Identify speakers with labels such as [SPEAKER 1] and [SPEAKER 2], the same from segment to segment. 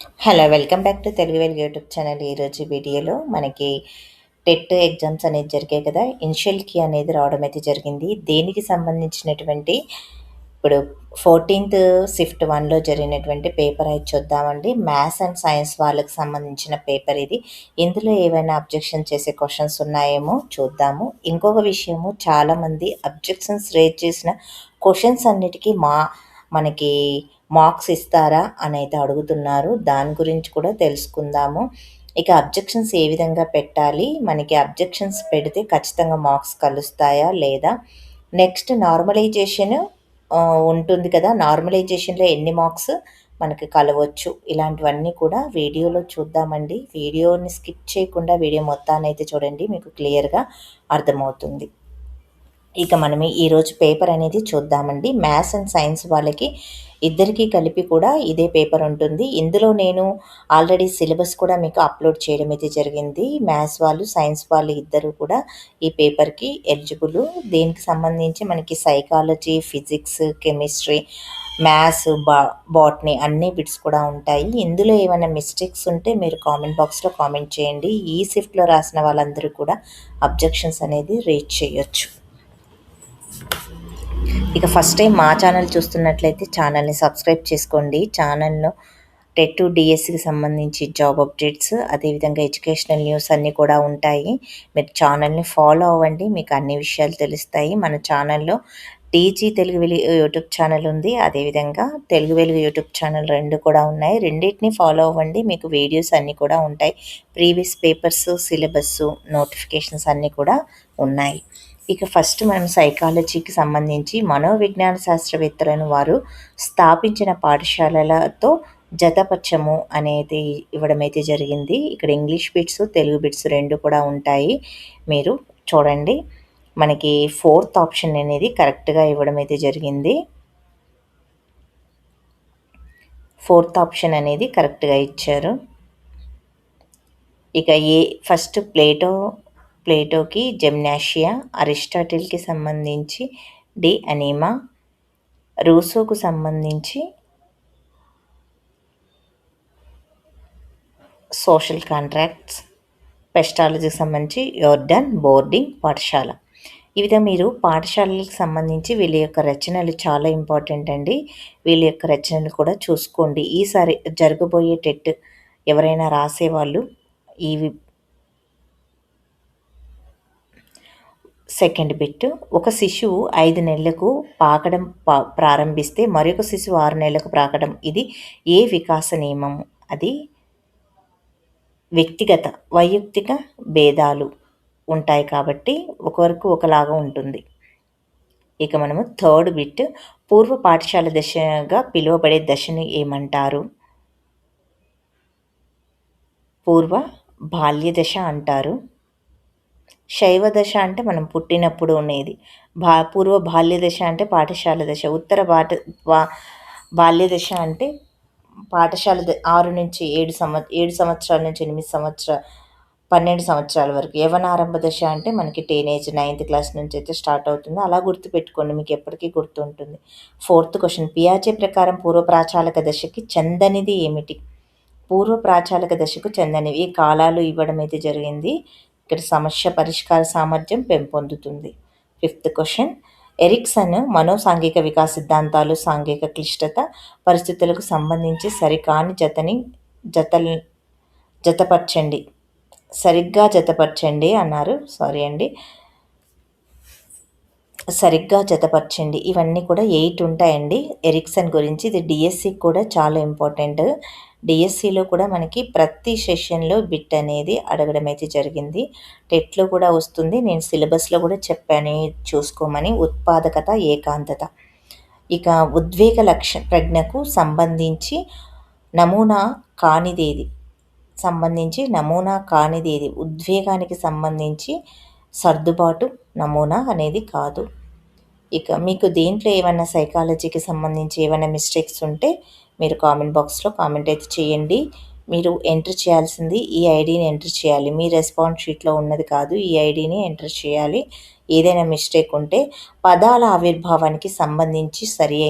[SPEAKER 1] Hello! Welcome back to Telugu వెలుగు YouTube channel. ఈరోజు వీడియోలో మనకి టెట్ ఎగ్జామ్స్ అనేది జరిగాయి కదా! ఇనిషియల్ కీ అనేది రావడం అయితే జరిగింది. దేనికి సంబంధించినటువంటి ఇప్పుడు 14థ్ షిఫ్ట్ 1లో జరిగినటువంటి పేపర్ అయితే చూద్దామండి. మ్యాథ్స్ అండ్ సైన్స్ వాళ్ళకి సంబంధించిన పేపర్ ఇది. ఇందులో ఏవైనా అబ్జెక్షన్ చేసే క్వెషన్స్ ఉన్నాయేమో చూద్దాము. ఇంకొక విషయము చాలామంది అబ్జెక్షన్స్ రేజ్ చేసిన క్వెషన్స్ అన్నిటికీ మనకి మార్క్స్ ఇస్తారా అని అయితే అడుగుతున్నారు. దాని గురించి కూడా తెలుసుకుందాము. ఇక అబ్జెక్షన్స్ ఏ విధంగా పెట్టాలి, మనకి అబ్జెక్షన్స్ పెడితే ఖచ్చితంగా మార్క్స్ కలుస్తాయా లేదా, నెక్స్ట్ నార్మలైజేషన్ ఉంటుంది కదా, నార్మలైజేషన్లో ఎన్ని మార్క్స్ మనకి కలవచ్చు, ఇలాంటివన్నీ కూడా వీడియోలో చూద్దామండి. వీడియోని స్కిప్ చేయకుండా వీడియో మొత్తాన్ని అయితే చూడండి, మీకు క్లియర్గా అర్థమవుతుంది. ఇక మనం ఈరోజు పేపర్ అనేది చూద్దామండి. మ్యాథ్స్ అండ్ సైన్స్ వాళ్ళకి ఇద్దరికీ కలిపి కూడా ఇదే పేపర్ ఉంటుంది. ఇందులో నేను ఆల్రెడీ సిలబస్ కూడా మీకు అప్లోడ్ చేయడం అయితే జరిగింది. మ్యాథ్స్ వాళ్ళు, సైన్స్ వాళ్ళు ఇద్దరు కూడా ఈ పేపర్కి ఎలిజిబుల్. దీనికి సంబంధించి మనకి psychology, physics, chemistry, maths, botany అన్ని బిట్స్ కూడా ఉంటాయి. ఇందులో ఏమైనా మిస్టేక్స్ ఉంటే మీరు కామెంట్ బాక్స్లో కామెంట్ చేయండి. ఈ షిఫ్ట్లో రాసిన వాళ్ళందరూ కూడా అబ్జెక్షన్స్ అనేది రేజ్ చేయొచ్చు. ఇక ఫస్ట్ టైం మా ఛానల్ చూస్తున్నట్లయితే ఛానల్ని సబ్స్క్రైబ్ చేసుకోండి. ఛానల్లో టెట్ డిఎస్సికి సంబంధించి జాబ్ అప్డేట్స్, అదేవిధంగా ఎడ్యుకేషనల్ న్యూస్ అన్నీ కూడా ఉంటాయి. మీరు ఛానల్ని ఫాలో అవ్వండి, మీకు అన్ని విషయాలు తెలుస్తాయి. మన ఛానల్లో టీజీ తెలుగు వెలుగు యూట్యూబ్ ఛానల్ ఉంది, అదేవిధంగా తెలుగు వెలుగు యూట్యూబ్ ఛానల్ రెండు కూడా ఉన్నాయి. రెండింటిని ఫాలో అవ్వండి, మీకు వీడియోస్ అన్నీ కూడా ఉంటాయి. ప్రీవియస్ పేపర్స్, సిలబస్, నోటిఫికేషన్స్ అన్నీ కూడా ఉన్నాయి. ఇక ఫస్ట్ మనం సైకాలజీకి సంబంధించి మనోవిజ్ఞాన శాస్త్రవేత్తలను వారు స్థాపించిన పాఠశాలలతో జతపరచము అనేది ఇవ్వడం అయితే జరిగింది. ఇక్కడ ఇంగ్లీష్ బిట్స్, తెలుగు బిట్స్ రెండు కూడా ఉంటాయి. మీరు చూడండి, మనకి 4th ఆప్షన్ అనేది కరెక్ట్గా ఇవ్వడం అయితే జరిగింది. 4th ఆప్షన్ అనేది కరెక్ట్గా ఇచ్చారు. ఇక ఫస్ట్ ప్లేటోకి జిమ్నాషియా, అరిస్టాటిల్కి సంబంధించి డి అనీమా, రూసోకు సంబంధించి సోషల్ కాంట్రాక్ట్స్, పెస్టాలజీకి సంబంధించి యోర్డన్ బోర్డింగ్ పాఠశాల. ఈ విధంగా మీరు పాఠశాలలకు సంబంధించి వీళ్ళ యొక్క రచనలు చాలా ఇంపార్టెంట్ అండి. వీళ్ళ యొక్క రచనలు కూడా చూసుకోండి. ఈసారి జరగబోయే టెట్ ఎవరైనా రాసేవాళ్ళు ఈ సెకండ్ బిట్, ఒక శిశువు 5 నెలలకు పాకడం ప్రారంభిస్తే మరొక శిశువు 6 నెలలకు ప్రాకడం, ఇది ఏ వికాస నియమం? అది వ్యక్తిగత వైయక్తిక భేదాలు ఉంటాయి కాబట్టి ఒకవరకు ఒకలాగా ఉంటుంది. ఇక మనము థర్డ్ బిట్, పూర్వ పాఠశాల దశగా పిలువబడే దశను ఏమంటారు? పూర్వ బాల్య దశ అంటారు. శైవ దశ అంటే మనం పుట్టినప్పుడు ఉండేది. పూర్వ బాల్య దశ అంటే పాఠశాల దశ. ఉత్తర బాల్య దశ అంటే పాఠశాల 6 నుంచి 7 సంవత్సరాల నుంచి 12 సంవత్సరాల వరకు. యవనారంభ దశ అంటే మనకి టీనేజ్ 9th క్లాస్ నుంచి అయితే స్టార్ట్ అవుతుంది. అలా గుర్తుపెట్టుకోండి, మీకు ఎప్పటికీ గుర్తుంటుంది. 4th క్వశ్చన్, పియాజే ప్రకారం పూర్వ ప్రాచాలక దశకి చెందనిది ఏమిటి? పూర్వ ప్రాచాలక దశకు చెందనివి కాలాలు ఇవ్వడం అయితే జరిగింది. ఇక్కడ సమస్య పరిష్కార సామర్థ్యం పెంపొందుతుంది. 5th క్వశ్చన్, ఎరిక్సన్ మనోసాంఘిక వికాస సిద్ధాంతాలు సాంఘిక క్లిష్టత పరిస్థితులకు సంబంధించి సరికాని జతపరచండి, సరిగ్గా జతపరచండి అన్నారు. సరిగ్గా జతపరచండి. ఇవన్నీ కూడా 8 ఉంటాయండి ఎరిక్సన్ గురించి. ఇది డిఎస్సికి కూడా చాలా ఇంపార్టెంట్. డిఎస్సిలో కూడా మనకి ప్రతి సెషన్లో బిట్ అనేది అడగడం అయితే జరిగింది. టెట్లో కూడా వస్తుంది, నేను సిలబస్లో కూడా చెప్పాను చూసుకోమని. ఉత్పాదకత, ఏకాంతత. ఇక ఉద్వేగ ప్రజ్ఞకు సంబంధించి నమూనా కానిదేది? ఉద్వేగానికి సంబంధించి సర్దుబాటు నమూనా అనేది కాదు. ఇక మీకు దీంట్లో ఏమైనా సైకాలజీకి సంబంధించి ఏమైనా మిస్టేక్స్ ఉంటే మీరు కామెంట్ బాక్స్లో కామెంట్ అయితే చేయండి. మీరు ఎంటర్ చేయాల్సింది ఈ ఐడిని ఎంటర్ చేయాలి, మీ రెస్పాన్స్ షీట్లో ఉన్నది కాదు. ఈ ఐడిని ఎంటర్ చేయాలి. ఏదైనా మిస్టేక్ ఉంటే పదాల ఆవిర్భావానికి సంబంధించి సరి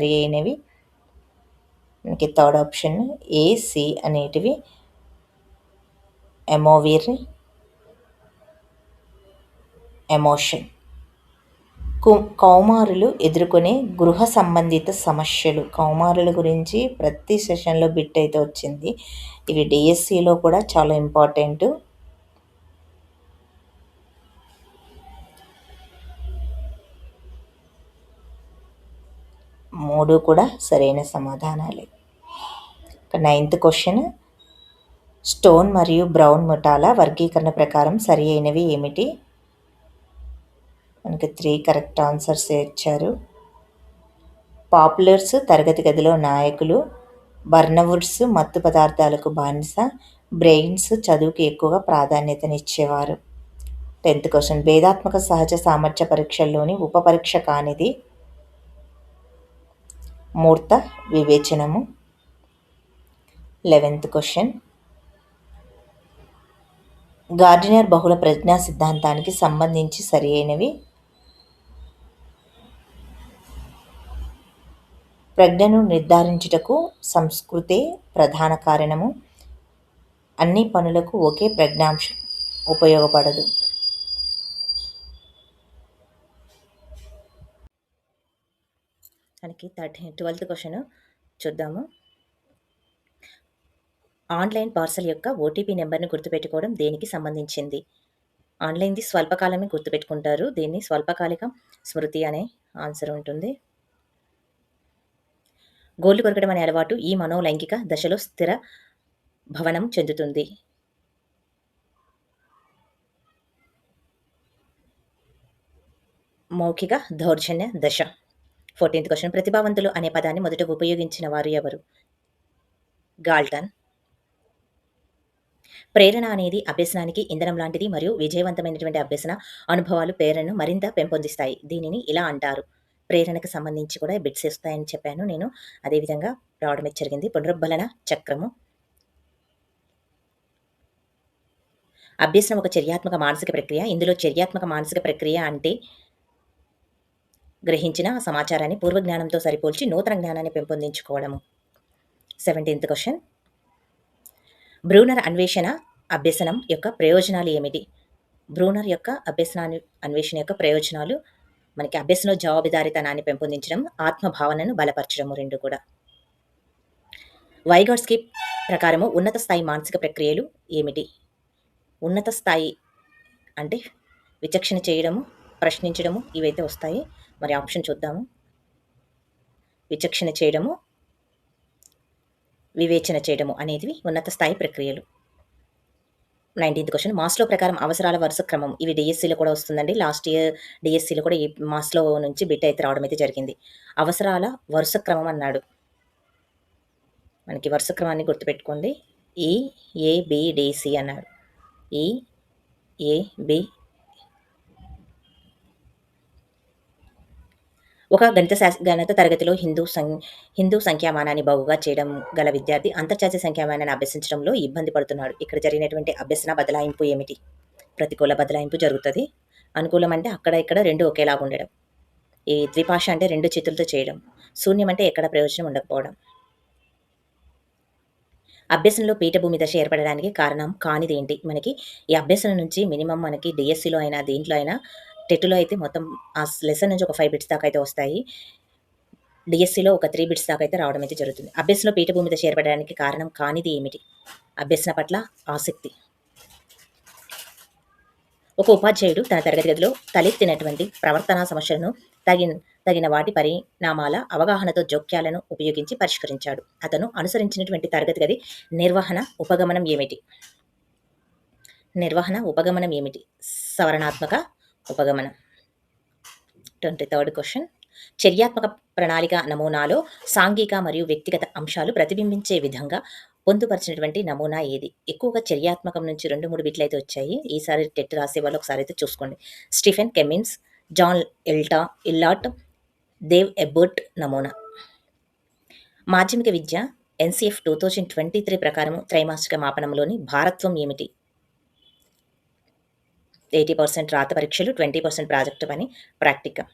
[SPEAKER 1] అయినవి మనకి థర్డ్ ఆప్షన్ ఏ, సి అనేటివి ఎమోవిర్, ఎమోషన్. కౌమారులు ఎదుర్కొనే గృహ సంబంధిత సమస్యలు. కౌమారుల గురించి ప్రతి సెషన్‌లో బిట్ అయితే వచ్చింది. ఇవి డీఎస్సీలో కూడా చాలా ఇంపార్టెంటు. మూడు కూడా సరైన సమాధానాలే. నైన్త్ క్వశ్చన్, స్టోన్ మరియు బ్రౌన్ ముఠాల వర్గీకరణ ప్రకారం సరి అయినవి ఏమిటి? మనకి 3 కరెక్ట్ ఆన్సర్స్ ఇచ్చారు. పాపులర్స్ తరగతి గదిలో నాయకులు, బర్నవుడ్స్ మత్తు పదార్థాలకు బానిస, బ్రెయిన్స్ చదువుకి ఎక్కువగా ప్రాధాన్యతనిచ్చేవారు. 10th క్వశ్చన్, భేదాత్మక సహజ సామర్థ్య పరీక్షల్లోని ఉప పరీక్ష కానిది? మూర్త వివేచనము. 11th క్వశ్చన్, గార్డినర్ బహుళ ప్రజ్ఞా సిద్ధాంతానికి సంబంధించి సరి అయినవి? ప్రజ్ఞను నిర్ధారించుటకు సంస్కృతే ప్రధాన కారణము. అన్ని పనులకు ఒకే ప్రజ్ఞాంశం ఉపయోగపడదు. మనకి 12th క్వశ్చన్ చూద్దాము. ఆన్లైన్ పార్సల్ యొక్క ఓటీపీ నెంబర్ని గుర్తుపెట్టుకోవడం దేనికి సంబంధించింది? ఆన్లైన్ది స్వల్పకాలమే గుర్తుపెట్టుకుంటారు. దీన్ని స్వల్పకాలిక స్మృతి అనే ఆన్సర్ ఉంటుంది. గోళ్లు కొరకడం అనే అలవాటు ఈ మనోలైంగిక దశలో స్థిర భవనం చెందుతుంది. మౌఖిక దౌర్జన్య దశ. 14th క్వశ్చన్, ప్రతిభావంతులు అనే పదాన్ని మొదట ఉపయోగించిన వారు ఎవరు? గాల్టన్. ప్రేరణ అనేది అభ్యసనానికి ఇంధనం లాంటిది మరియు విజయవంతమైనటువంటి అభ్యసన అనుభవాలు ప్రేరణను మరింత పెంపొందిస్తాయి. దీనిని ఇలా అంటారు. ప్రేరణకు సంబంధించి కూడా బిట్స్ వస్తాయని చెప్పాను నేను. అదేవిధంగా రావడం జరిగింది. పునరుద్ధరణ చక్రము. అభ్యసనం ఒక చర్యాత్మక మానసిక ప్రక్రియ. ఇందులో చర్యాత్మక మానసిక ప్రక్రియ అంటే గ్రహించిన సమాచారాన్ని పూర్వజ్ఞానంతో సరిపోల్చి నూతన జ్ఞానాన్ని పెంపొందించుకోవడము. 17th క్వశ్చన్, బ్రూనర్ అన్వేషణ అభ్యసనం యొక్క ప్రయోజనాలు ఏమిటి? బ్రూనర్ యొక్క అన్వేషణ యొక్క ప్రయోజనాలు మనకి అభ్యసనంలో జవాబుదారీతనాన్ని పెంపొందించడం, ఆత్మభావనను బలపరచడము, రెండు కూడా. వైగాట్స్కీ ప్రకారము ఉన్నత స్థాయి మానసిక ప్రక్రియలు ఏమిటి? ఉన్నత స్థాయి అంటే విచక్షణ చేయడము, ప్రశ్నించడము, ఇవైతే వస్తాయి. మరి ఆప్షన్ చూద్దాము. విచక్షణ చేయడము, వివేచన చేయడము అనేటివి ఉన్నత స్థాయి ప్రక్రియలు. 19th క్వశ్చన్, మాస్లో ప్రకారం అవసరాల వరుస క్రమం. ఇవి డిఎస్సీలో కూడా వస్తుందండి. లాస్ట్ ఇయర్ డిఎస్సీలో కూడా ఈ మాస్లో నుంచి బిట్ అయితే రావడం అయితే జరిగింది. అవసరాల వరుస క్రమం అన్నాడు. మనకి వరుస క్రమాన్ని గుర్తుపెట్టుకోండి. EABDC అన్నాడు. EAB. ఒక గణిత తరగతిలో హిందూ సంఖ్యామానాన్ని బాగుగా చేయడం గల విద్యార్థి అంతర్జాతీయ సంఖ్యామానాన్ని అభ్యసించడంలో ఇబ్బంది పడుతున్నాడు. ఇక్కడ జరిగినటువంటి అభ్యసన బదలాయింపు ఏమిటి? ప్రతికూల బదలాయింపు జరుగుతుంది. అనుకూలం అంటే అక్కడ ఇక్కడ రెండు ఒకేలాగా ఉండడం. ఈ ద్విభాష అంటే రెండు చేతులతో చేయడం. శూన్యం అంటే ఎక్కడ ప్రయోజనం ఉండకపోవడం. అభ్యసనలో పీఠభూమి దశ ఏర్పడడానికి కారణం కానిది ఏంటి? మనకి ఈ అభ్యసనం నుంచి మినిమం మనకి డిఎస్సిలో అయినా దీంట్లో అయినా టెట్లో అయితే మొత్తం ఆ లెసన్ నుంచి ఒక 5 బిట్స్ దాకా అయితే వస్తాయి. డిఎస్సిలో ఒక 3 బిట్స్ దాకా అయితే రావడం అయితే జరుగుతుంది. అభ్యసనలో పీఠభూమి దశ ఏర్పడడానికి కారణం కానిది ఏమిటి? అభ్యసన పట్ల ఆసక్తి. ఒక ఉపాధ్యాయుడు తన తరగతి గదిలో తలెత్తినటువంటి ప్రవర్తనా సమస్యలను తగిన వాటి పరిణామాల అవగాహనతో జోక్యాలను ఉపయోగించి పరిష్కరించాడు. అతను అనుసరించినటువంటి తరగతి గది నిర్వహణ ఉపగమనం ఏమిటి? సవరణాత్మక ఉపగమనం. 23rd క్వశ్చన్, చర్యాత్మక ప్రణాళిక నమూనాలో సాంఘిక మరియు వ్యక్తిగత అంశాలు ప్రతిబింబించే విధంగా పొందుపరిచినటువంటి నమూనా ఏది? ఎక్కువగా చర్యాత్మకం నుంచి 2-3 బిట్లు అయితే వచ్చాయి. ఈసారి టెట్ రాసే వాళ్ళు ఒకసారి అయితే చూసుకోండి. స్టీఫెన్ కెమిన్స్, జాన్ ఇల్లాట్, దేవ్ ఎబర్ట్ నమూనా. మాధ్యమిక విద్య NCF 2023 ప్రకారం త్రైమాసిక మాపనంలోని భారత్వం ఏమిటి? 80% రాత పరీక్షలు, 20% ప్రాజెక్టు పని, ప్రాక్టికల్.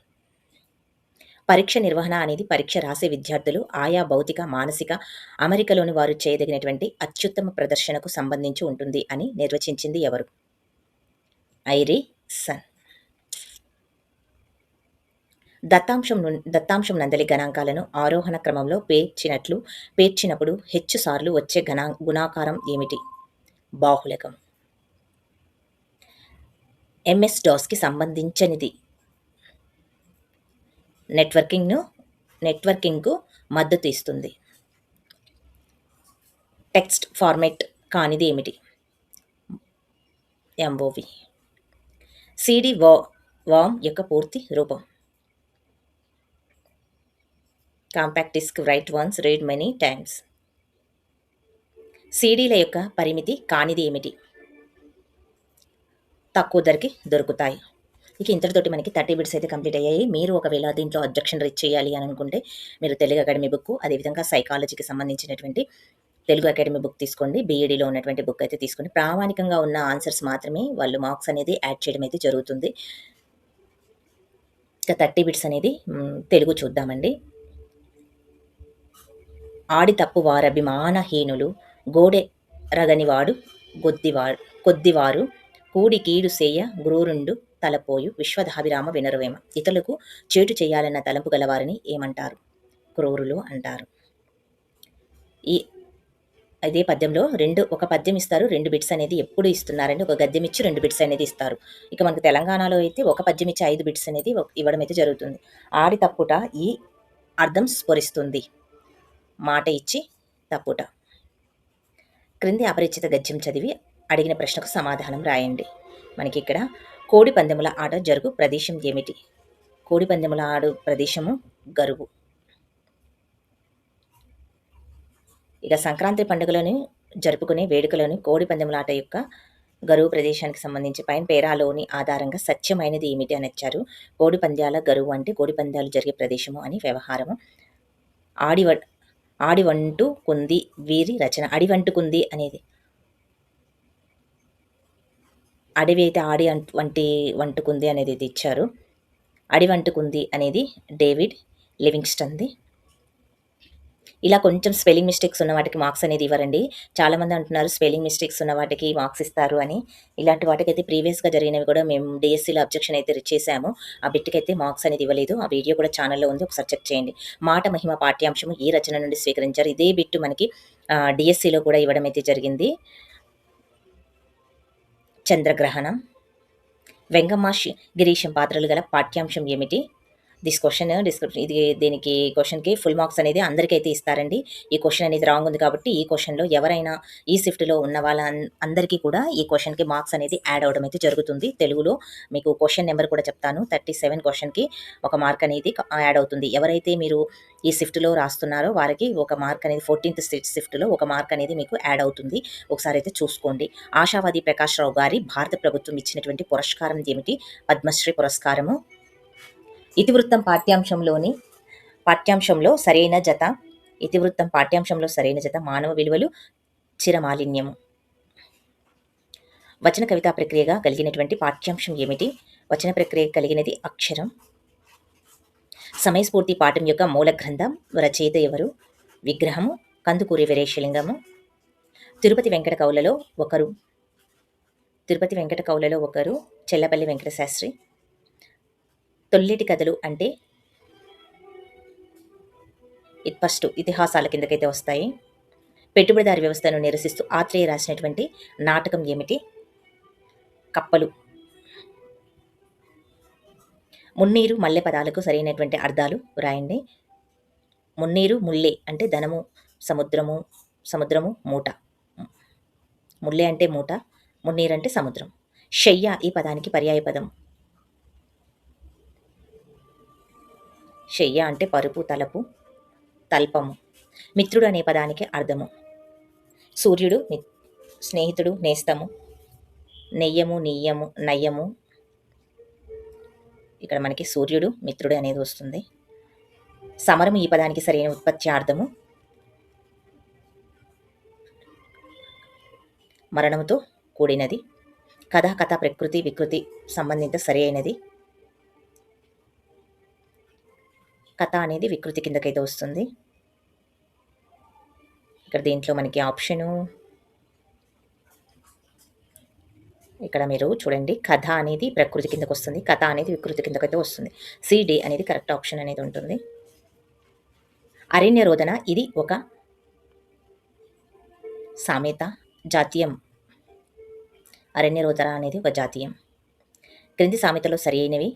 [SPEAKER 1] పరీక్ష నిర్వహణ అనేది పరీక్ష రాసే విద్యార్థులు ఆయా భౌతిక, మానసిక అమరికలోని వారు చేయదగినటువంటి అత్యుత్తమ ప్రదర్శనకు సంబంధించి ఉంటుంది అని నిర్వచించింది ఎవరు? ఐరీసన్. దత్తాంశం నందలి గణాంకాలను ఆరోహణ క్రమంలో పేర్చినప్పుడు హెచ్చు సార్లు వచ్చే గుణాకారం ఏమిటి? బాహుళకం. ఎంఎస్ డాస్కి సంబంధించినది. నెట్వర్కింగ్కు మద్దతు ఇస్తుంది. టెక్స్ట్ ఫార్మాట్ కానిది ఏమిటి? ఎంఓవి. సిడి వామ్ యొక్క పూర్తి రూపం? Compact disc write once read many times. సీడీల యొక్క పరిమితి కానిది ఏమిటి? తక్కువ ధరకి దొరుకుతాయి. ఇక ఇంతటితోటి మనకి 30 బిట్స్ అయితే కంప్లీట్ అయ్యాయి. మీరు ఒకవేళ దీంట్లో అబ్జెక్షన్ రీచ్ చేయాలి అని అనుకుంటే మీరు తెలుగు అకాడమీ బుక్, అదేవిధంగా సైకాలజీకి సంబంధించినటువంటి తెలుగు అకాడమీ బుక్ తీసుకోండి. బీఈడీలో ఉన్నటువంటి బుక్ అయితే తీసుకోండి. ప్రామాణికంగా ఉన్న ఆన్సర్స్ మాత్రమే వాళ్ళు మార్క్స్ అనేది యాడ్ చేయడం అయితే జరుగుతుంది. ఇక 30 బిట్స్ అనేది తెలుగు చూద్దామండి. ఆడి తప్పు వారభిమానహీనులు, గోడె రగనివాడు కొద్దివారు, కూడి కీడు సేయ గురూరుండు తలపోయు విశ్వధాభిరామ వినరువేమ. ఇతరులకు చేటు చేయాలన్న తలంపు గలవారిని ఏమంటారు? క్రూరులు అంటారు. అదే పద్యంలో ఒక పద్యం ఇస్తారు, 2 బిట్స్ అనేది ఎప్పుడు ఇస్తున్నారంటే ఒక గద్యం ఇచ్చి 2 బిట్స్ అనేది ఇస్తారు. ఇక మనకు తెలంగాణలో అయితే ఒక పద్యం ఇచ్చి 5 బిట్స్ అనేది ఇవ్వడం అయితే జరుగుతుంది. ఆడి తప్పుట ఈ అర్థం స్ఫురిస్తుంది, మాట ఇచ్చి తప్పుట. క్రింది అపరిచిత గద్యం చదివి అడిగిన ప్రశ్నకు సమాధానం రాయండి. మనకి ఇక్కడ కోడి పందెముల ఆట జరుగు ప్రదేశం ఏమిటి? కోడి పందెముల ఆడు ప్రదేశము గరువు. ఇక సంక్రాంతి పండుగలను జరుపుకునే వేడుకలోని కోడి పందెముల ఆట యొక్క గరువు ప్రదేశానికి సంబంధించి పైన పేరాలోని ఆధారంగా సత్యమైనది ఏమిటి అని ఇచ్చారు. కోడి పంద్యాల గరువు అంటే కోడి పంద్యాలు జరిగే ప్రదేశము అని వ్యవహారము. ఆడివంటుకుంది వీరి రచన. అడివంటుకుంది అనేది అడవి అయితే వంటుకుంది అనేది ఇది ఇచ్చారు. అడివంటుకుంది అనేది డేవిడ్ లివింగ్స్టన్ది. ఇలా కొంచెం స్పెల్లింగ్ మిస్టేక్స్ ఉన్న వాటికి మార్క్స్ అనేది ఇవ్వరండి. చాలామంది అంటున్నారు స్పెల్లింగ్ మిస్టేక్స్ ఉన్న వాటికి మార్క్స్ ఇస్తారు అని. ఇలాంటి వాటికైతే ప్రీవియస్గా జరిగినవి కూడా మేము డిఎస్సీలో అబ్జెక్షన్ అయితే చేశాము. ఆ బిట్కి అయితే మార్క్స్ అనేది ఇవ్వలేదు. ఆ వీడియో కూడా ఛానల్లో ఉంది, ఒకసారి చెక్ చేయండి. మాట మహిమ పాఠ్యాంశము ఈ రచన నుండి స్వీకరించారు. ఇదే బిట్టు మనకి డిఎస్సీలో కూడా ఇవ్వడం అయితే జరిగింది. చంద్రగ్రహణం. వెంగమ్మ గిరీశం పాత్రలు గల పాఠ్యాంశం ఏమిటి? దీనికి క్వశ్చన్కి ఫుల్ మార్క్స్ అనేది అందరికైతే ఇస్తారండి. ఈ క్వశ్చన్ అనేది రాంగ్ ఉంది కాబట్టి ఈ క్వశ్చన్లో ఎవరైనా ఈ షిఫ్ట్లో ఉన్న వాళ్ళ అందరికీ కూడా ఈ క్వశ్చన్కి మార్క్స్ అనేది యాడ్ అవడం అయితే జరుగుతుంది. తెలుగులో మీకు క్వశ్చన్ నెంబర్ కూడా చెప్తాను. 37 క్వశ్చన్కి ఒక మార్క్ అనేది యాడ్ అవుతుంది. ఎవరైతే మీరు ఈ షిఫ్ట్లో రాస్తున్నారో వారికి ఒక మార్క్ అనేది 14th షిఫ్ట్లో ఒక మార్క్ అనేది మీకు యాడ్ అవుతుంది. ఒకసారి అయితే చూసుకోండి. ఆశావాది ప్రకాష్ రావు గారి భారత ప్రభుత్వం ఇచ్చినటువంటి పురస్కారం ఏమిటి? పద్మశ్రీ పురస్కారము. ఇతివృత్తం పాఠ్యాంశంలో సరైన జత మానవ విలువలు చిరమాలిన్యము. వచన కవితా ప్రక్రియగా కలిగినటువంటి పాఠ్యాంశం ఏమిటి? వచన ప్రక్రియ కలిగినది అక్షరం. సమయస్ఫూర్తి పాఠం యొక్క మూల గ్రంథం రచయిత ఎవరు? విగ్రహము. కందుకూరి వీరేశలింగము. తిరుపతి వెంకట కవులలో ఒకరు చెల్లపల్లి వెంకట శాస్త్రి. తొల్లిటి కథలు అంటే ఫస్ట్ ఇతిహాసాల కిందకైతే వస్తాయి. పెట్టుబడిదారి వ్యవస్థను నిరసిస్తూ ఆత్రేయ రాసినటువంటి నాటకం ఏమిటి? కప్పలు. మున్నీరు మల్లె పదాలకు సరైనటువంటి అర్థాలు రాయండి. మున్నీరు ముల్లె అంటే ధనము, సముద్రము మూట. ముల్లె అంటే మూట, మున్నీరు అంటే సముద్రం. శయ్య ఈ పదానికి పర్యాయ పదం. శయ్య అంటే పరుపు, తలపు, తల్పము. మిత్రుడు అనే పదానికి అర్థము. సూర్యుడు, స్నేహితుడు, నేస్తము. నెయ్యము, నయ్యము. ఇక్కడ మనకి సూర్యుడు, మిత్రుడు అనేది వస్తుంది. సమరము ఈ పదానికి సరైన ఉత్పత్త్యార్థము. మరణముతో కూడినది. కథ ప్రకృతి వికృతి సంబంధిత సరి అయినది. కథ అనేది వికృతి కిందకైతే వస్తుంది. ఇక్కడ దీంట్లో మనకి ఆప్షను ఇక్కడ మీరు చూడండి, కథ అనేది ప్రకృతి కిందకు వస్తుంది, కథ అనేది వికృతి కిందకైతే వస్తుంది. సిడి అనేది కరెక్ట్ ఆప్షన్ అనేది ఉంటుంది. అరణ్య రోదన ఇది ఒక సామెత, జాతీయం. అరణ్య రోదన అనేది ఒక జాతీయం. క్రింది సామెతలో సరి అయినవి.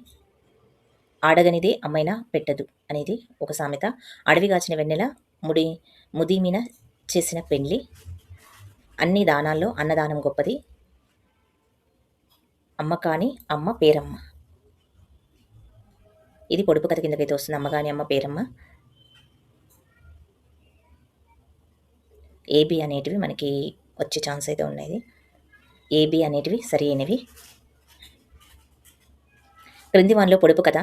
[SPEAKER 1] ఆడగనిదే అమ్మైనా పెట్టదు అనేది ఒక సామెత. అడవి కాచిన వెన్నెల ముదిమిన చేసిన పెళ్లి. అన్ని దానాల్లో అన్నదానం గొప్పది. అమ్మ కాని అమ్మ పేరమ్మ. ఇది పొడుపు కథ కిందకైతే వస్తుంది. అమ్మ కాని అమ్మ పేరమ్మ. ఏబి అనేటివి మనకి వచ్చే ఛాన్స్ అయితే ఉన్నాయి. ఏబి అనేటివి సరి అయినవి. క్రింది వానిలో పొడుపు కథ.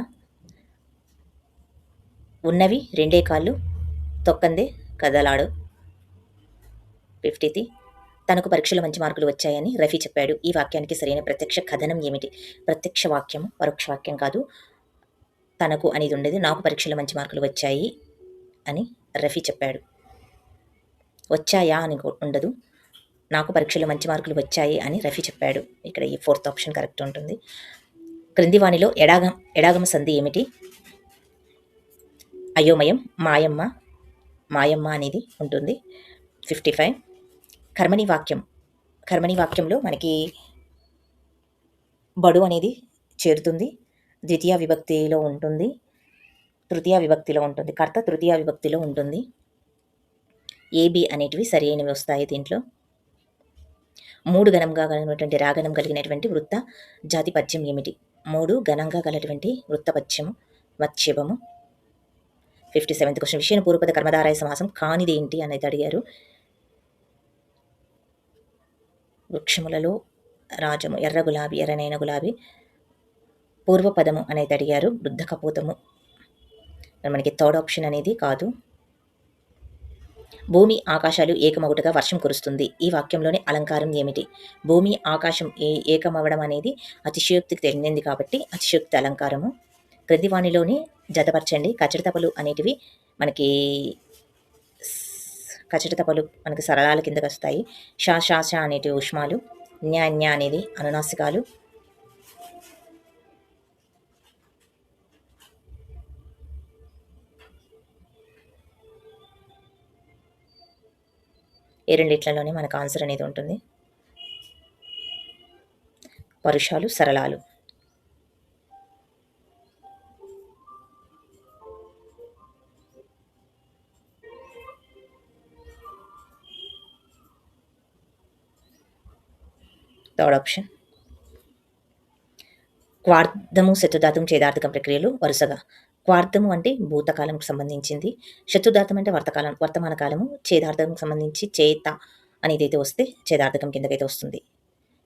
[SPEAKER 1] ఉన్నవి రెండే కాళ్ళు, తొక్కందే కదలాడు. 50th. తనకు పరీక్షలో మంచి మార్కులు వచ్చాయని రఫీ చెప్పాడు. ఈ వాక్యానికి సరైన ప్రత్యక్ష కథనం ఏమిటి? ప్రత్యక్ష వాక్యము, పరోక్ష వాక్యం కాదు. తనకు అనేది ఉండేది. నాకు పరీక్షలో మంచి మార్కులు వచ్చాయి అని రఫీ చెప్పాడు. వచ్చాయా అని ఉండదు. నాకు పరీక్షలో మంచి మార్కులు వచ్చాయి అని రఫీ చెప్పాడు. ఇక్కడ ఈ 4th ఆప్షన్ కరెక్ట్ ఉంటుంది. క్రింది వానిలో ఎడాగమ సంధి ఏమిటి? అయోమయం, మాయమ్మ. మాయమ్మ అనేది ఉంటుంది. 55. కర్మణి వాక్యం. కర్మణి వాక్యంలో మనకి బడు అనేది చేరుతుంది. ద్వితీయ విభక్తిలో ఉంటుంది, తృతీయ విభక్తిలో ఉంటుంది. కర్త తృతీయ విభక్తిలో ఉంటుంది. ఏబి అనేటివి సరి అయినవి వస్తాయి దీంట్లో. 3 ఘనంగా కలిగినటువంటి రాగణం కలిగినటువంటి వృత్త జాతి పద్యం ఏమిటి? 3 ఘనంగా గలటువంటి వృత్త పద్యము మత్స్యభము. 57th question. విషయం పూర్వపద కర్మధారాయ సమాసం కానిది ఏంటి అనేది అడిగారు. వృక్షములలో రాజము, ఎర్ర గులాబీ, ఎర్రనైన గులాబీ. పూర్వపదము అనేది అడిగారు. వృద్ధ కపోతము. మనకి 3rd ఆప్షన్ అనేది కాదు. భూమి ఆకాశాలు ఏకమొకటిగా వర్షం కురుస్తుంది. ఈ వాక్యంలోని అలంకారం ఏమిటి? భూమి ఆకాశం ఏకమవడం అనేది అతిశయోక్తికి చెందింది కాబట్టి అతిశయోక్తి అలంకారము. క్రిందివానిలోని జతపరచండి. కచడితపలు అనేటివి మనకి కచడితపలు మనకి సరళాల కిందకి వస్తాయి. షా అనేటివి ఉష్మాలు. న్యా అనేది అనునాసికాలు. ఈ రెండిట్లలోనే మనకు ఆన్సర్ అనేది ఉంటుంది. పరుషాలు, సరళాలు. Third option. క్వార్థము, శత్రుదాతం, చేదార్థకం ప్రక్రియలు వరుసగా. క్వార్థము అంటే భూతకాలంకు సంబంధించింది. శత్రుదార్థం అంటే వర్తమాన కాలము. చేదార్థకం సంబంధించి చేత అనేది అయితే వస్తే చేదార్థకం కిందకైతే వస్తుంది.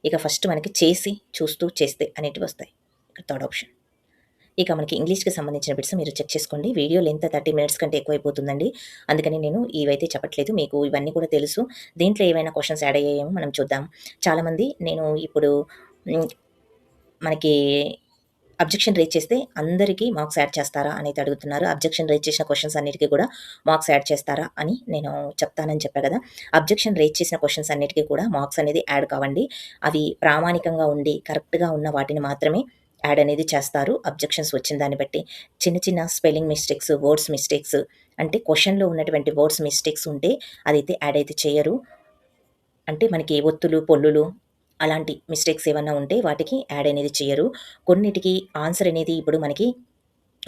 [SPEAKER 1] ఇక ఫస్ట్ మనకి చేసి, చూస్తూ, చేస్తే అనేటివి వస్తాయి. ఇక్కడ థర్డ్ ఆప్షన్. ఇక మనకి ఇంగ్లీష్కి సంబంధించిన బిట్స్ మీరు చెక్ చేసుకోండి. వీడియో లెంత్ 30 minutes కంటే ఎక్కువైపోతుందండి. అందుకని నేను ఇవైతే చెప్పట్లేదు, మీకు ఇవన్నీ కూడా తెలుసు. దీంట్లో ఏవైనా క్వశ్చన్స్ యాడ్ అయ్యాయేమో మనం చూద్దాం. చాలామంది నేను ఇప్పుడు మనకి అబ్జెక్షన్ రేజ్ చేస్తే అందరికీ మార్క్స్ యాడ్ చేస్తారా అనేది అడుగుతున్నారు. అబ్జెక్షన్ రేజ్ చేసిన క్వశ్చన్స్ అన్నిటికీ కూడా మార్క్స్ యాడ్ చేస్తారా అని నేను చెప్తానని చెప్పా కదా. అబ్జెక్షన్ రేజ్ చేసిన క్వశ్చన్స్ అన్నిటికీ కూడా మార్క్స్ అనేది యాడ్ కావండి. అవి ప్రామాణికంగా ఉండి కరెక్ట్గా ఉన్న వాటిని మాత్రమే యాడ్ అనేది చేస్తారు. అబ్జెక్షన్స్ వచ్చిన దాన్ని బట్టి చిన్న చిన్న స్పెల్లింగ్ మిస్టేక్స్, వర్డ్స్ మిస్టేక్స్ అంటే క్వశ్చన్లో ఉన్నటువంటి వర్డ్స్ మిస్టేక్స్ ఉంటే అదైతే యాడ్ అయితే చేయరు. అంటే మనకి ఒత్తులు, పొల్లులు అలాంటి మిస్టేక్స్ ఏమన్నా ఉంటే వాటికి యాడ్ అనేది చేయరు. కొన్నిటికి ఆన్సర్ అనేది ఇప్పుడు మనకి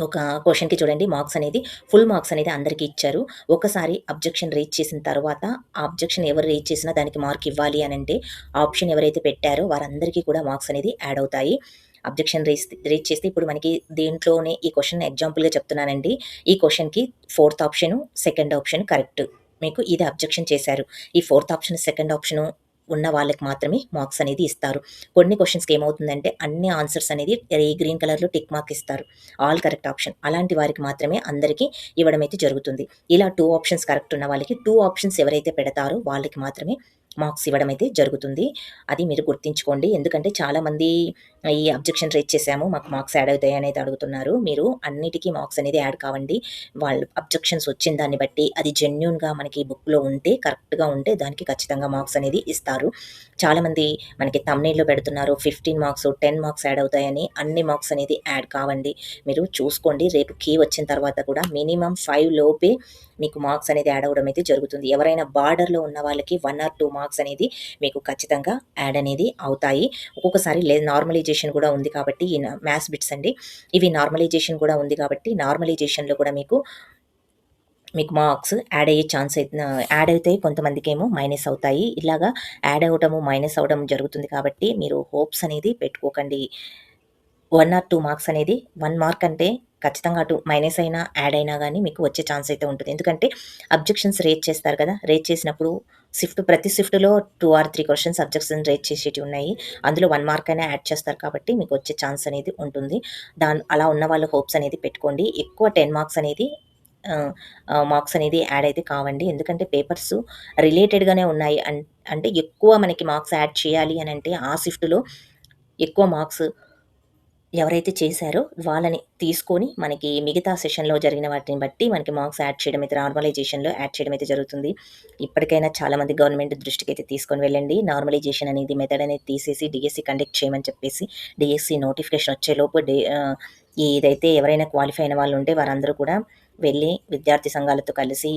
[SPEAKER 1] ఒక క్వశ్చన్కి చూడండి మార్క్స్ అనేది ఫుల్ మార్క్స్ అనేది అందరికీ ఇచ్చారు. ఒకసారి అబ్జెక్షన్ రేజ్ చేసిన తర్వాత ఆ అబ్జెక్షన్ ఎవరు రేజ్ చేసినా దానికి మార్క్ ఇవ్వాలి అని అంటే ఆప్షన్ ఎవరైతే పెట్టారో వారందరికీ కూడా మార్క్స్ అనేది యాడ్ అవుతాయి. అబ్జెక్షన్ రేజ్ చేస్తే ఇప్పుడు మనకి దీంట్లోనే ఈ క్వశ్చన్ ఎగ్జాంపుల్గా చెప్తున్నానండి. ఈ క్వశ్చన్కి 4th option, 2nd option correct. మీకు ఇది అబ్జెక్షన్ చేశారు. ఈ 4th ఆప్షన్, 2nd ఆప్షన్ ఉన్న వాళ్ళకి మాత్రమే మార్క్స్ అనేది ఇస్తారు. కొన్ని క్వశ్చన్స్కి ఏమవుతుందంటే అన్ని ఆన్సర్స్ అనేది గ్రీన్ కలర్లో టిక్ మార్క్ ఇస్తారు. All correct option. అలాంటి వారికి మాత్రమే అందరికీ ఇవ్వడం అయితే జరుగుతుంది. ఇలా 2 ఆప్షన్స్ కరెక్ట్ ఉన్న వాళ్ళకి 2 ఆప్షన్స్ ఎవరైతే పెడతారో వాళ్ళకి మాత్రమే మార్క్స్ ఇవ్వడం అయితే జరుగుతుంది. అది మీరు గుర్తుంచుకోండి. ఎందుకంటే చాలామంది ఈ అబ్జెక్షన్ రేజ్ చేసాము, మాకు మార్క్స్ యాడ్ అవుతాయి అనేది అడుగుతున్నారు. మీరు అన్నిటికీ మార్క్స్ అనేది యాడ్ కావండి. వాళ్ళు అబ్జెక్షన్స్ వచ్చిన దాన్ని బట్టి అది జెన్యూన్‌గా మనకి బుక్‌లో ఉంటే, కరెక్ట్‌గా ఉంటే దానికి ఖచ్చితంగా మార్క్స్ అనేది ఇస్తారు. చాలామంది మనకి థంబ్‌నెయిల్‌లో పెడుతున్నారు 15 మార్క్స్, 10 మార్క్స్ యాడ్ అవుతాయని. అన్ని మార్క్స్ అనేది యాడ్ కావండి. మీరు చూసుకోండి. రేపు కీ వచ్చిన తర్వాత కూడా మినిమమ్ 5 లోపే మీకు మార్క్స్ అనేది యాడ్ అవ్వడం అయితే జరుగుతుంది. ఎవరైనా బార్డర్‌లో ఉన్న వాళ్ళకి 1 ఆర్ 2 మార్క్స్ అనేది మీకు ఖచ్చితంగా యాడ్ అనేది అవుతాయి. ఒక్కొక్కసారి నార్మలైజేషన్ కూడా ఉంది కాబట్టి ఈ మ్యాథ్స్ బిట్స్ అండి. ఇవి నార్మలైజేషన్ కూడా ఉంది కాబట్టి నార్మలైజేషన్‌లో కూడా మీకు మార్క్స్ యాడ్ అయ్యే ఛాన్స్ యాడ్ అయితాయి. కొంతమందికేమో మైనస్ అవుతాయి. ఇలాగా యాడ్ అవ్వటము, మైనస్ అవ్వడం జరుగుతుంది కాబట్టి మీరు హోప్స్ అనేది పెట్టుకోకండి. 1 ఆర్ 2 మార్క్స్ అనేది 1 మార్క్ అంటే ఖచ్చితంగా అటు మైనస్ అయినా, యాడ్ అయినా గానీ మీకు వచ్చే ఛాన్స్ అయితే ఉంటుంది. ఎందుకంటే అబ్జెక్షన్స్ రేజ్ చేస్తారు కదా! రేజ్ చేసినప్పుడు ప్రతి షిఫ్ట్‌లో 2 ఆర్ 3 క్వెషన్స్ అబ్జెక్షన్ రేజ్ చేసేటివి ఉన్నాయి. అందులో 1 మార్క్ అయినా యాడ్ చేస్తారు కాబట్టి మీకు వచ్చే ఛాన్స్ అనేది ఉంటుంది. అలా ఉన్న వాళ్ళు హోప్స్ అనేది పెట్టుకోండి. ఎక్కువ 10 మార్క్స్ అనేది ఆహ్, మార్క్స్ అనేది యాడ్ అయితే కావండి. ఎందుకంటే పేపర్స్ రిలేటెడ్‌గానే ఉన్నాయి. అంటే ఎక్కువ మనకి మార్క్స్ యాడ్ చేయాలి అనంటే ఆ షిఫ్ట్‌లో ఎక్కువ మార్క్స్ ఎవరైతే చేశారో వాళ్ళని తీసుకొని మనకి మిగతా సెషన్‌లో జరిగిన వాటిని బట్టి మనకి మార్క్స్ యాడ్ చేయడం అయితే నార్మలైజేషన్‌లో యాడ్ చేయడం అయితే జరుగుతుంది. ఇప్పటికైనా చాలామంది గవర్నమెంట్ దృష్టికైతే తీసుకొని వెళ్ళండి. నార్మలైజేషన్ అనేది మెథడ్ అనేది తీసేసి డీఎస్సీ కండక్ట్ చేయమని చెప్పేసి డీఎస్సీ నోటిఫికేషన్ వచ్చేలోపు ఏదైతే ఎవరైనా క్వాలిఫై అయిన వాళ్ళు ఉంటే వారందరూ కూడా వెళ్ళి విద్యార్థి సంఘాలతో కలిసి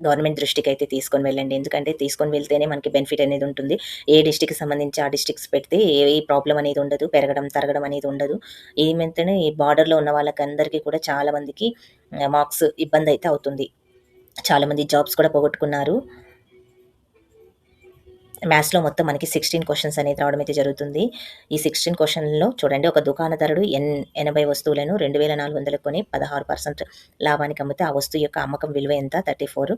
[SPEAKER 1] గవర్నమెంట్ దృష్టికైతే తీసుకొని వెళ్ళండి. ఎందుకంటే తీసుకొని వెళ్తేనే మనకి బెనిఫిట్ అనేది ఉంటుంది. ఏ డిస్ట్రిక్ట్‌కి సంబంధించి ఆ డిస్ట్రిక్ట్స్ పెడితే ఏ ప్రాబ్లమ్ అనేది ఉండదు. పెరగడం, తరగడం అనేది ఉండదు. ఏమైతేనే ఈ బార్డర్‌లో ఉన్న వాళ్ళకందరికీ కూడా చాలా మందికి మార్క్స్ ఇబ్బందయితే అవుతుంది. చాలామంది జాబ్స్ కూడా పోగొట్టుకున్నారు. మ్యాథ్స్‌లో మొత్తం మనకి 16 క్వెషన్స్ అనేది రావడం అయితే జరుగుతుంది. ఈ 16 క్వెషన్‌లో చూడండి, ఒక దుకాణదారుడు 80 వస్తువులను 2400 కొని 16% లాభానికి అమ్మితే ఆ వస్తువు యొక్క అమ్మకం విలువ ఎంత? 34.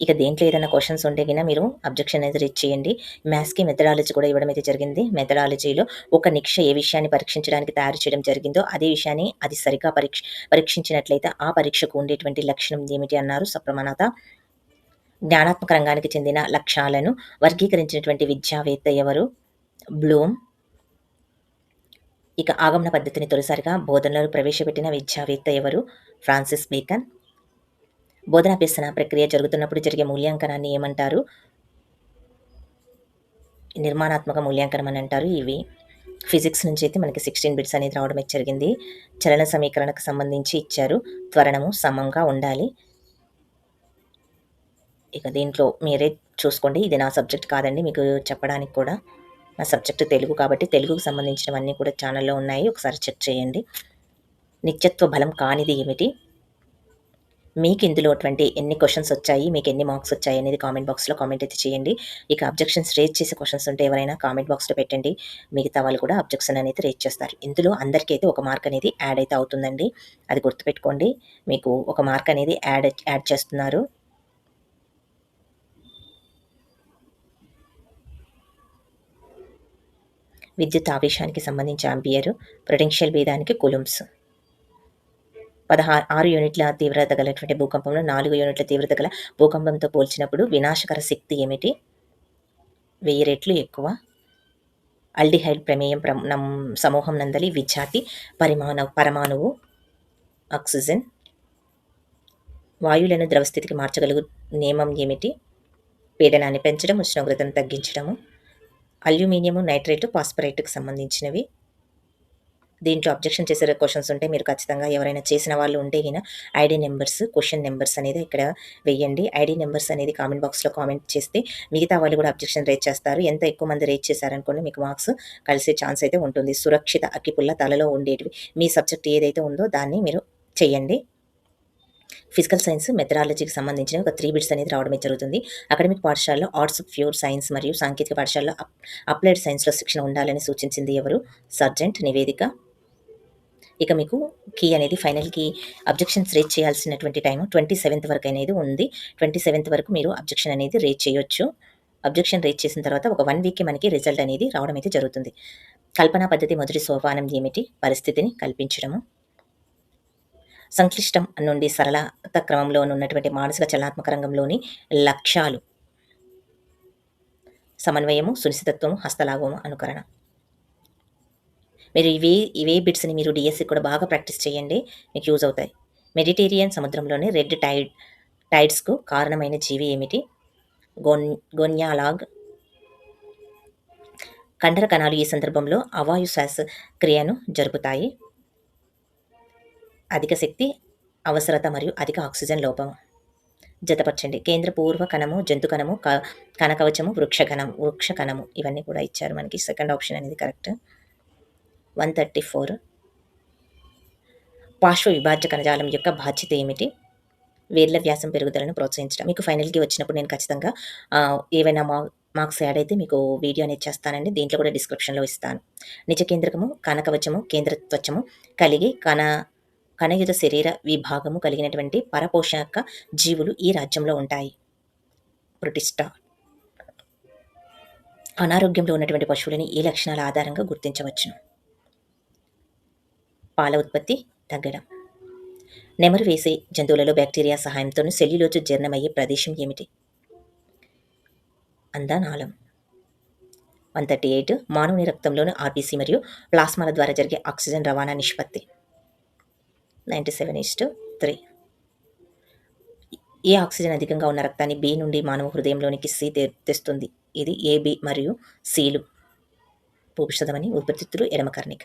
[SPEAKER 1] ఇక దేంట్లో ఏదైనా క్వెషన్స్ ఉంటే గిన మీరు అబ్జెక్షన్ అనేది రేజ్ చేయండి. మ్యాథ్స్‌కి మెథడాలజీ కూడా ఇవ్వడం అయితే జరిగింది. మెథడాలజీలో ఒక నిక్ష ఏ విషయాన్ని పరీక్షించడానికి తయారు చేయడం జరిగిందో అదే విషయాన్ని అది సరిగ్గా పరీక్షించినట్లయితే ఆ పరీక్షకు ఉండేటువంటి లక్షణం ఏమిటి అన్నారు సప్రమాణత. జ్ఞానాత్మక రంగానికి చెందిన లక్ష్యాలను వర్గీకరించినటువంటి విద్యావేత్త ఎవరు? బ్లూమ్. ఇక ఆగమన పద్ధతిని తొలిసారిగా బోధనలో ప్రవేశపెట్టిన విద్యావేత్త ఎవరు? Francis bacon. బోధనాభ్యసన ప్రక్రియ జరుగుతున్నప్పుడు జరిగే మూల్యాంకనాన్ని ఏమంటారు? నిర్మాణాత్మక మూల్యాంకనం అని అంటారు. ఇవి ఫిజిక్స్ నుంచి అయితే మనకి 16 బిట్స్ అనేది రావడం అయితే జరిగింది. చలన సమీకరణకు సంబంధించి ఇచ్చారు. త్వరణము సమంగా ఉండాలి. ఇక దీంట్లో మీరే చూసుకోండి. ఇది నా సబ్జెక్ట్ కాదండి మీకు చెప్పడానికి కూడా. నా సబ్జెక్ట్ తెలుగు కాబట్టి తెలుగుకు సంబంధించినవన్నీ కూడా ఛానల్‌లో ఉన్నాయి. ఒకసారి చెక్ చేయండి. నిత్యత్వ బలం కానిది ఏమిటి? మీకు ఇందులో ఎన్ని క్వెషన్స్ వచ్చాయి? మీకు ఎన్ని మార్క్స్ వచ్చాయి అనేది కామెంట్ బాక్స్‌లో కామెంట్ అయితే చేయండి. ఇక అబ్జెక్షన్స్ రేజ్ చేసే క్వెషన్స్ ఉంటే ఎవరైనా కామెంట్ బాక్స్‌లో పెట్టండి. మిగతా వాళ్ళు కూడా అబ్జెక్షన్ అనేది రేజ్ చేస్తారు. ఇందులో అందరికీ అయితే ఒక మార్క్ అనేది యాడ్ అయితే అవుతుందండి. అది గుర్తుపెట్టుకోండి. మీకు ఒక మార్క్ అనేది యాడ్ చేస్తున్నారు. విద్యుత్ ఆవేశానికి సంబంధించి ఆంపియర్, పొటెన్షియల్ భేదానికి కూలుంబ్స్. 6 యూనిట్ల తీవ్రత గలటువంటి భూకంపంలో 4 యూనిట్ల తీవ్రత గల భూకంపంతో పోల్చినప్పుడు వినాశకర శక్తి ఏమిటి? 1000 రెట్లు ఎక్కువ. ఆల్డిహైడ్ ప్రమేయం సమూహం నందలి విజాతి పరమాణువు ఆక్సిజన్. వాయువులను ద్రవ స్థితికి మార్చగలుగు నియమం ఏమిటి? పీడనాన్ని పెంచడం, ఉష్ణోగ్రతను తగ్గించడము. అల్యూమినియం నైట్రేట్, ఫాస్ఫరేట్‌కి సంబంధించినవి. దీంట్లో అబ్జెక్షన్ చేసే క్వెషన్స్ ఉంటే మీరు ఖచ్చితంగా ఎవరైనా చేసిన వాళ్ళు ఉంటే గిన ఐడీ నెంబర్స్, క్వెషన్ నెంబర్స్ అనేది ఇక్కడ వెయ్యండి. ఐడీ నెంబర్స్ అనేది కామెంట్ బాక్స్‌లో కామెంట్ చేస్తే మిగతా వాళ్ళు కూడా అబ్జెక్షన్ రేజ్ చేస్తారు. ఎంత ఎక్కువ మంది రేజ్ చేశారనుకోండి మీకు మార్క్స్ కలిసే ఛాన్స్ అయితే ఉంటుంది. సురక్షిత అగ్గిపుల్ల తలలో ఉండేటివి. మీ సబ్జెక్ట్ ఏదైతే ఉందో దాన్ని మీరు చెయ్యండి. ఫిజికల్ సైన్స్ మెథడాలజీకి సంబంధించిన ఒక 3 బిట్స్ అనేది రావడమే జరుగుతుంది. అకాడమిక్ పాఠశాలలో ఆర్ట్స్, ప్యూర్ సైన్స్ మరియు సాంకేతిక పాఠశాలలో అప్లైడ్ సైన్స్‌లో శిక్షణ ఉండాలని సూచించింది ఎవరు? సర్జెంట్ నివేదిక. ఇక మీకు కీ అనేది ఫైనల్‌కి అబ్జెక్షన్స్ రేజ్ చేయాల్సినటువంటి టైము 27థ్ వరకు అనేది ఉంది. 27థ్ వరకు మీరు అబ్జెక్షన్ అనేది రేజ్ చేయొచ్చు. అబ్జెక్షన్ రేజ్ చేసిన తర్వాత ఒక 1 వీక్‌కి మనకి రిజల్ట్ అనేది రావడం అయితే జరుగుతుంది. కల్పనా పద్ధతి మొదటి సోపానం ఏమిటి? పరిస్థితిని కల్పించడము. సంక్లిష్టం నుండి సరళత క్రమంలో ఉన్నటువంటి మానసిక చలనాత్మక రంగంలోని లక్ష్యాలు సమన్వయము, సునిశ్చితత్వము, హస్తలాఘవము, అనుకరణ. మీరు ఇవే బిట్స్‌ని మీరు డీఎస్‌కి కూడా బాగా ప్రాక్టీస్ చేయండి. మీకు యూజ్ అవుతాయి. మెడిటేరియన్ సముద్రంలోని రెడ్ టైడ్స్‌కు కారణమైన జీవి ఏమిటి? గొన్ గొన్యాలాగ్. కండర కణాలు ఈ సందర్భంలో అవాయు శ్వాసక్రియను జరుపుతాయి. అధిక శక్తి అవసరత మరియు అధిక ఆక్సిజన్ లోపం. జతపరచండి. కేంద్ర పూర్వ కణము, జంతు కణము, కణకవచము, వృక్ష కణము ఇవన్నీ కూడా ఇచ్చారు మనకి. సెకండ్ ఆప్షన్ అనేది కరెక్ట్. 134. పార్శ్వ విభాజ్య కణజాలం యొక్క బాధ్యత ఏమిటి? వేర్ల వ్యాసం పెరుగుదలను ప్రోత్సహించడం. మీకు ఫైనల్‌కి వచ్చినప్పుడు నేను ఖచ్చితంగా ఏవైనా మార్క్స్ యాడ్ అయితే మీకు వీడియో అనేది చేస్తానండి. దీంట్లో కూడా డిస్క్రిప్షన్‌లో ఇస్తాను. నిజ కేంద్రకము, కనకవచము, కేంద్రత్వచము కలిగి కణయుధ శరీర విభాగము కలిగినటువంటి పరపోషక జీవులు ఈ రాజ్యంలో ఉంటాయి. ప్రొటిస్టా. అనారోగ్యంలో ఉన్నటువంటి పశువులని ఈ లక్షణాల ఆధారంగా గుర్తించవచ్చును. పాల ఉత్పత్తి తగ్గడం. నెమరు వేసే జంతువులలో బ్యాక్టీరియా సహాయంతో సెల్యులోజ్ జీర్ణమయ్యే ప్రదేశం ఏమిటి? అందానాళం. 138. మానవుని రక్తంలోని ఆర్బీసీ మరియు ప్లాస్మాల ద్వారా జరిగే ఆక్సిజన్ రవాణా నిష్పత్తి 97:3. ఏ ఆక్సిజన్ అధికంగా ఉన్న రక్తాన్ని బి నుండి మానవ హృదయంలోనికి సి తెస్తుంది? ఇది ఏ, బి మరియు సిలు. భూషధమని ఊపిరితిత్తులు, ఎడమ కర్ణిక.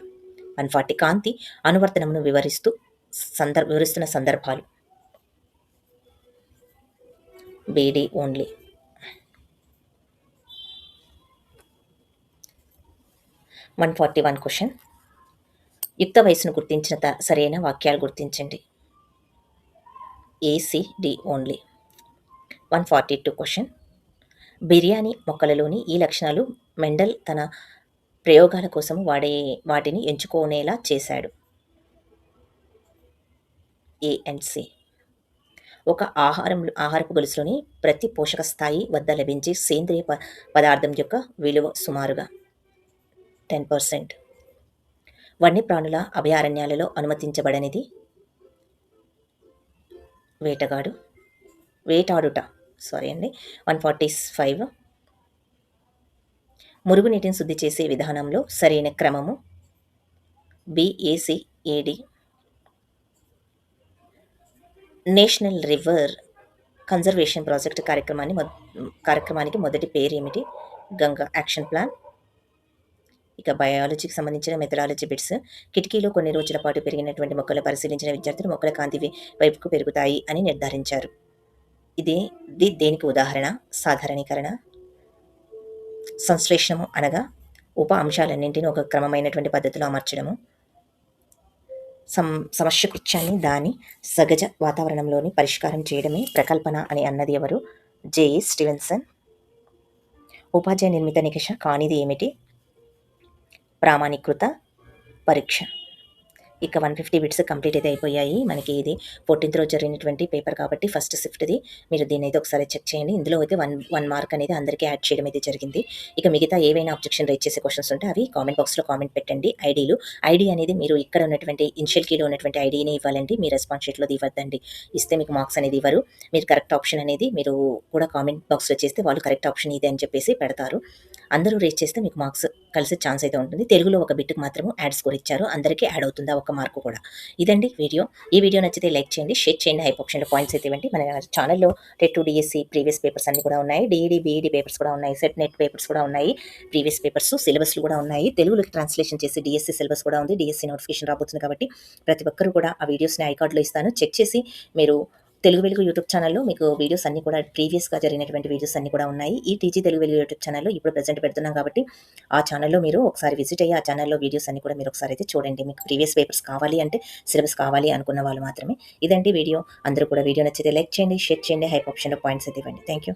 [SPEAKER 1] 140. కాంతి అనువర్తనమును వివరిస్తున్న సందర్భాలు. B D only. 141 క్వశ్చన్. యుక్త వయసును గుర్తించిన సరైన వాక్యాలు గుర్తించండి. A C D only. 142 క్వశ్చన్. బిర్యానీ మొక్కలలోని ఈ లక్షణాలు మెండల్ తన ప్రయోగాల కోసం వాటిని ఎంచుకునేలా చేశాడు. A and C. ఒక ఆహారపు గొలుసులోని ప్రతి పోషక స్థాయి వద్ద లభించే సేంద్రియ పదార్థం యొక్క విలువ సుమారుగా 10%. వన్యప్రాణుల అభయారణ్యాలలో అనుమతించబడనిది వేటాడుట. 145. మురుగునీటిని శుద్ధి చేసే విధానంలో సరైన క్రమము BACAD. National river conservation project కార్యక్రమానికి మొదటి పేరు ఏమిటి? Ganga action plan. ఇక బయాలజీకి సంబంధించిన మెథడాలజీ బిట్స్. కిటికీలో కొన్ని రోజుల పాటు పెరిగినటువంటి మొక్కలు పరిశీలించిన విద్యార్థులు మొక్కల కాంతి వైపుకు పెరుగుతాయి అని నిర్ధారించారు. ఇది దేనికి ఉదాహరణ? సాధారణీకరణ. సంశ్లేషణము అనగా ఉప అంశాలన్నింటినీ ఒక క్రమమైనటువంటి పద్ధతిలో అమర్చడము. సమస్య కృత్యాన్ని దాని సహజ వాతావరణంలోని పరిష్కారం చేయడమే ప్రకల్పన అని అన్నది ఎవరు? JEE Stevenson. ఉపాధ్యాయ నిర్మిత నికష కానిది ఏమిటి? ప్రామాణీకృత పరీక్ష. ఇక 150 బిట్స్ కంప్లీట్ అయితే అయిపోయాయి. మనకి ఇది 14th రోజు జరిగినటువంటి పేపర్ కాబట్టి ఫస్ట్ షిఫ్ట్ది. మీరు దీన్ని అయితే ఒకసారి చెక్ చేయండి. ఇందులో అయితే 1 మార్క్ అనేది అందరికీ యాడ్ చేయడం అయితే జరిగింది. ఇక మిగతా ఏవైనా అబ్జెక్షన్ రైజ్ చేసే క్వశ్చన్స్ ఉంటే అవి కామెంట్ బాక్స్లో కామెంట్ పెట్టండి. ఐడి అనేది మీరు ఇక్కడ ఉన్నటువంటి ఇనిషియల్ కీలో ఉన్నటువంటి ఐడిని ఇవ్వాలండి. మీ రెస్పాన్స్ షీట్లో ఇవ్వద్దండి. ఇస్తే మీకు మార్క్స్ అనేది ఇవ్వరు. మీరు కరెక్ట్ ఆప్షన్ అనేది మీరు కూడా కామెంట్ బాక్స్లో చేస్తే వాళ్ళు కరెక్ట్ ఆప్షన్ ఇది అని చెప్పేసి పెడతారు. అందరూ రేట్ చేస్తే మీకు మార్క్స్ కలిసే ఛాన్స్ అయితే ఉంటుంది. తెలుగులో ఒక బిట్కి మాత్రము యాడ్ స్కోర్ ఇచ్చారు. అందరికీ యాడ్ అవుతుందా ఒక మార్కు కూడా. ఇదండి వీడియో. ఈ వీడియో నచ్చితే లైక్ చేయండి, షేర్ చేయండి. హైప్ ఆప్షన్లో పాయింట్స్ అయితే ఇవ్వండి. మన ఛానల్లో టెట్ డిఎస్సి ప్రీవియస్ పేపర్స్ అన్ని కూడా ఉన్నాయి. డిఈడి బీఈడి పేపర్స్ కూడా ఉన్నాయి. సెట్ నెట్ పేపర్స్ కూడా ఉన్నాయి. ప్రీవియస్ పేపర్స్ సిలబస్లు కూడా ఉన్నాయి. తెలుగులోకి ట్రాన్స్లేషన్ చేసి డిఎస్సి సిలబస్ కూడా ఉంది. డిఎస్సి నోటిఫికేషన్ రాబోతుంది కాబట్టి ప్రతి ఒక్కరు కూడా ఆ వీడియోస్ని ఐకార్డ్లో ఇస్తాను. చెక్ చేసి మీరు తెలుగు వెలుగు యూట్యూబ్ ఛానల్లో మీకు వీడియోస్ అన్ని కూడా ప్రీవియస్గా జరిగినటువంటి వీడియోస్ అన్ని కూడా ఉన్నాయి. ఈ టీజీ తెలుగు వెలుగు యూట్యూబ్ ఛానల్లో ఇప్పుడు ప్రెజెంట్ పెడుతున్నాం కాబట్టి ఆ ఛానల్లో మీరు ఒకసారి విజిట్ అయ్యి ఆ ఛానల్లో వీడియోస్ అన్ని కూడా మీరు ఒకసారి అయితే చూడండి. మీకు ప్రీవియస్ పేపర్స్ కావాలి అంటే సిలబస్ కావాలి అనుకున్న వాళ్ళు మాత్రమే. ఇదండి వీడియో. అందరూ కూడా వీడియో నచ్చితే లైక్ చేయండి, షేర్ చేయండి, హైప్ ఆప్షన్లో పాయింట్స్ అయితే ఇవ్వండి. Thank you.